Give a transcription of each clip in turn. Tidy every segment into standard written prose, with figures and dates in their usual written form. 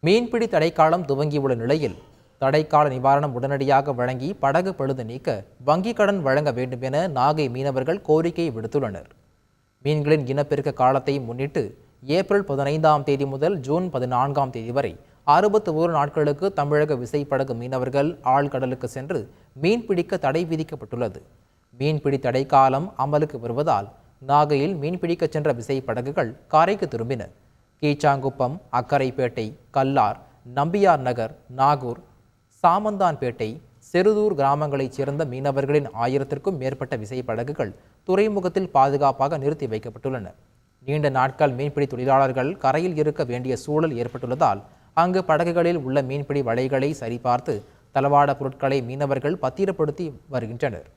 மீன்பிடி தடைக்காலம் துவங்கியுள்ள நிலையில் தடைக்கால நிவாரணம் உடனடியாக வழங்கி படகு பழுது நீக்க வங்கிக் கடன் வழங்க வேண்டும் என நாகை மீனவர்கள் கோரிக்கை விடுத்துள்ளனர். மீன்களின் இனப்பெருக்க காலத்தை முன்னிட்டு ஏப்ரல் 15ஆம் தேதி முதல் ஜூன் 14ஆம் தேதி வரை 61 நாட்களுக்கு தமிழக விசைப்படகு மீனவர்கள் ஆழ்கடலுக்கு சென்று மீன்பிடிக்க தடை விதிக்கப்பட்டுள்ளது. மீன்பிடி தடைக்காலம் அமலுக்கு வருவதால் நாகையில் மீன்பிடிக்க சென்ற விசைப்படகுகள் கரைக்கு திரும்பின. கீச்சாங்குப்பம், அக்கரைப்பேட்டை, கல்லார், நம்பியார் நகர், நாகூர், சாமந்தான்பேட்டை, செருதூர் கிராமங்களைச் சேர்ந்த மீனவர்களின் 1000க்கும் மேற்பட்ட விசைப்படகுகள் துறைமுகத்தில் பாதுகாப்பாக நிறுத்தி வைக்கப்பட்டுள்ளன. நீண்ட நாட்கள் மீன்பிடி தொழிலாளர்கள் கரையில் இருக்க வேண்டிய சூழல் ஏற்பட்டுள்ளதால் அங்கு படகுகளில் உள்ள மீன்பிடி வலைகளை சரிபார்த்து தளவாட பொருட்களை மீனவர்கள் பத்திரப்படுத்தி வருகின்றனர்.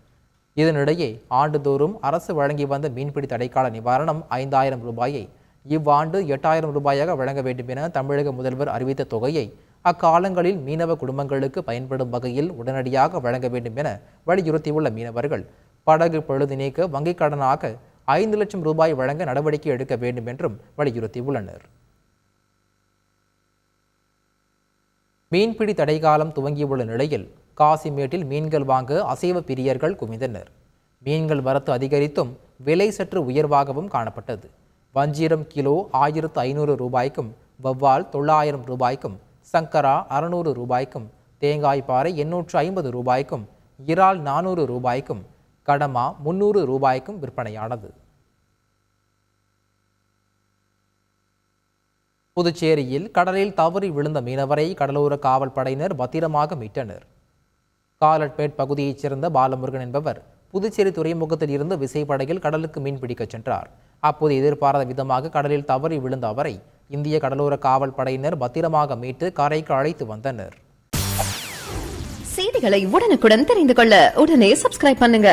இதனிடையே ஆண்டுதோறும் அரசு வழங்கி வந்த மீன்பிடி தடைக்கால நிவாரணம் 5000 ரூபாயை இவ்வாண்டு 8000 ரூபாயாக வழங்க வேண்டும் என தமிழக முதல்வர் அறிவித்த தொகையை அக்காலங்களில் மீனவ குடும்பங்களுக்கு பயன்படும் வகையில் உடனடியாக வழங்க வேண்டும் என வலியுறுத்தியுள்ள மீனவர்கள் படகு பழுது நீக்க வங்கிக் கடனாக 5 லட்சம் ரூபாய் வழங்க நடவடிக்கை எடுக்க வேண்டும் என்றும் வலியுறுத்தியுள்ளனர். மீன்பிடி தடைக்காலம் துவங்கியுள்ள நிலையில் காசிமேட்டில் மீன்கள் வாங்க அசைவ பிரியர்கள் குவிந்தனர். மீன்கள் வரத்து அதிகரித்தும் விலை சற்று உயர்வாகவும் காணப்பட்டது. வஞ்சீரம் கிலோ 1500 ரூபாய்க்கும், வவ்வால் 900 ரூபாய்க்கும், சங்கரா 600 ரூபாய்க்கும், தேங்காய் பாறை 850 ரூபாய்க்கும், இறால் 400 ரூபாய்க்கும், கடமா 300 ரூபாய்க்கும் விற்பனையானது. புதுச்சேரியில் கடலில் தவறி விழுந்த மீனவரை கடலோர காவல் படையினர் பத்திரமாக மீட்டனர். காலட்பேட் பகுதியைச் சேர்ந்த பாலமுருகன் என்பவர் புதுச்சேரி துறைமுகத்தில் இருந்து விசைப்படகில் கடலுக்கு மீன்பிடிக்கச் சென்றார். அப்போது எதிர்பாராத விதமாக கடலில் தவறி விழுந்த அவரை இந்திய கடலோர காவல் படையினர் பத்திரமாக மீட்டு கரைக்கு அழைத்து வந்தனர். செய்திகளை உடனுக்குடன் தெரிந்து கொள்ள உடனே சப்ஸ்கிரைப் பண்ணுங்க.